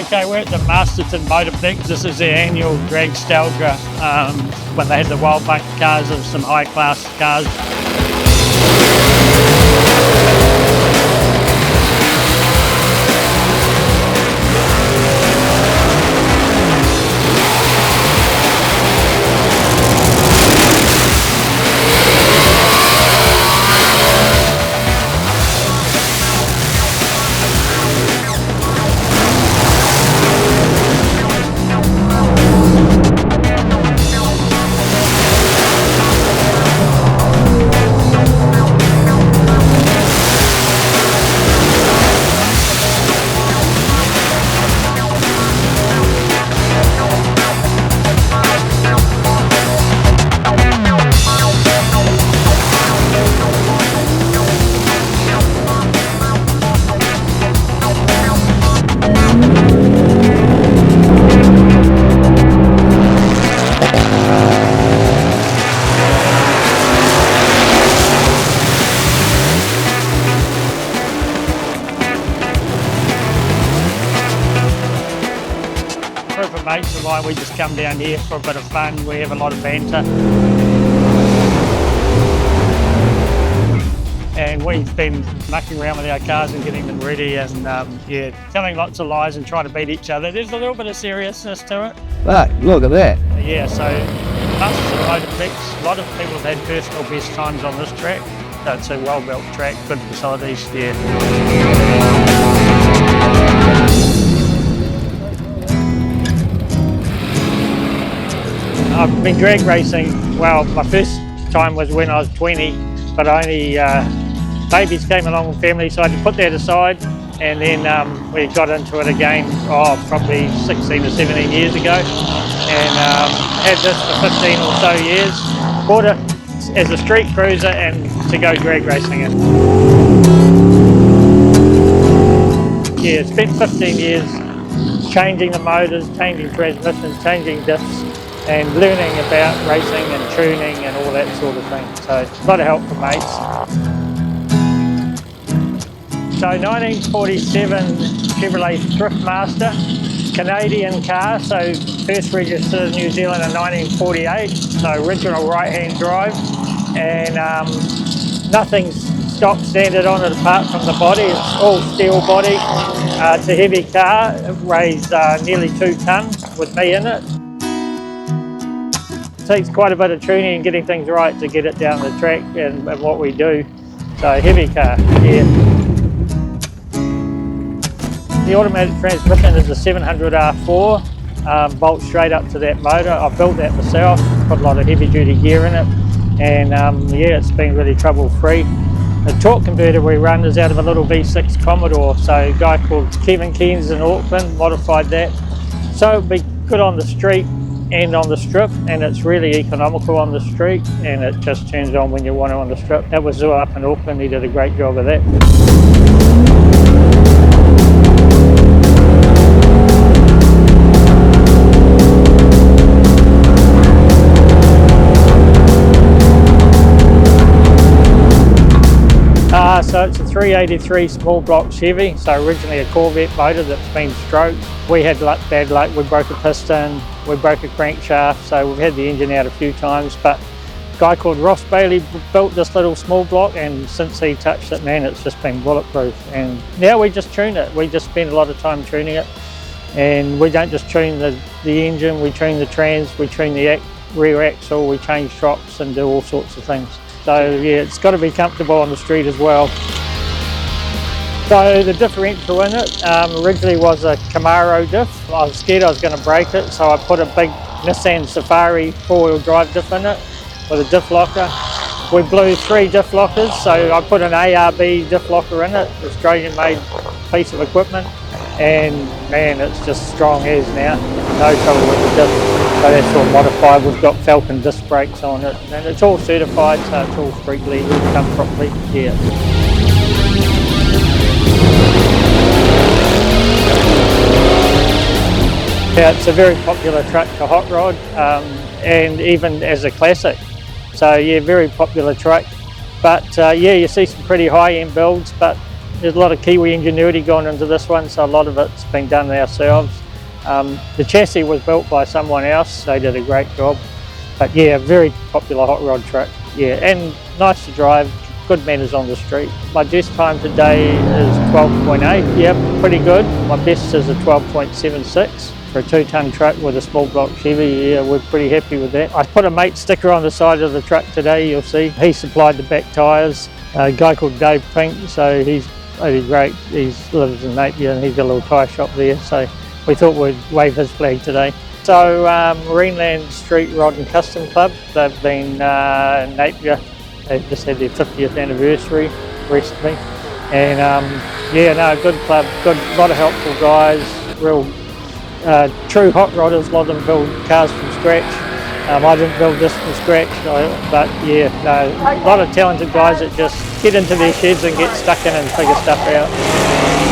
Okay, we're at the Masterton Motorplex. This is their annual Dragstalgia, when they had the wild bunch cars of some high class cars. Group of mates of mine, we just come down here for a bit of fun. We have a lot of banter. And we've been mucking around with our cars and getting them ready and yeah, telling lots of lies and trying to beat each other. There's a little bit of seriousness to it. But look at that. Yeah, so Masterton Motorplex, a lot of people have had personal best times on this track. So it's a well-built track, good facilities, yeah. I've been drag racing, well, my first time was when I was 20, but only babies came along with family, so I had to put that aside, and then we got into it again, probably 16 or 17 years ago, and had this for 15 or so years. Bought it as a street cruiser and to go drag racing in. Yeah, spent 15 years changing the motors, changing transmissions, changing diffs, and learning about racing and tuning and all that sort of thing. So a lot of help from mates. So 1947 Chevrolet THRIFTMASTER, Canadian car, so first registered in New Zealand in 1948, so original right-hand drive, and nothing's stock standard on it apart from the body. It's all steel body. It's a heavy car. It weighs nearly 2 tonnes with me in it. It takes quite a bit of tuning and getting things right to get it down the track and what we do. So heavy car, yeah. The automatic transmission is a 700 R4, bolts straight up to that motor. I built that myself, put a lot of heavy duty gear in it, and yeah, it's been really trouble free. The torque converter we run is out of a little V6 Commodore, so a guy called Kevin Keens in Auckland modified that. So it'll be good on the street and on the strip, and it's really economical on the street, and it just turns on when you want it on the strip. That was Zoo up in Auckland, he did a great job of that. So it's a 383 small block Chevy, so originally a Corvette motor that's been stroked. We had bad luck, we broke a piston, we broke a crankshaft, so we've had the engine out a few times, but a guy called Ross Bailey built this little small block, and since he touched it, man, it's just been bulletproof. And now we just tune it. We just spend a lot of time tuning it, and we don't just tune the engine, we tune the trans, we tune the rear axle, we change shocks and do all sorts of things. So yeah, it's got to be comfortable on the street as well. So the differential in it originally was a Camaro diff. I was scared I was going to break it, so I put a big Nissan Safari 4-wheel drive diff in it with a diff locker. We blew 3 diff lockers, so I put an ARB diff locker in it, Australian made piece of equipment, and man, it's just strong as now. No trouble with the diff. So that's all modified. We've got Falcon disc brakes on it, and it's all certified, so it's all street legal, done properly. Yeah. Yeah, it's a very popular truck to hot rod, and even as a classic. So yeah, very popular truck. But yeah, you see some pretty high-end builds, but There's a lot of Kiwi ingenuity gone into this one, so a lot of it's been done ourselves. The chassis was built by someone else, they did a great job. But yeah, very popular hot rod truck, yeah, and nice to drive, good manners on the street. My best time today is 12.8, yep, pretty good. My best is a 12.76 for a 2-ton truck with a small block Chevy. Yeah, we're pretty happy with that. I put a mate sticker on the side of the truck today, you'll see. He supplied the back tyres, a guy called Dave Pink, so he's really great. He lives in Napier and he's got a little tyre shop there, so we thought we'd wave his flag today. So Marineland Street Rod and Custom Club, they've been in Napier. They've just had their 50th anniversary recently. And yeah, no, good club, good, a lot of helpful guys, real true hot rodders. A lot of them build cars from scratch. I didn't build this from scratch, but yeah, no, a lot of talented guys that just get into their sheds and get stuck in and figure stuff out.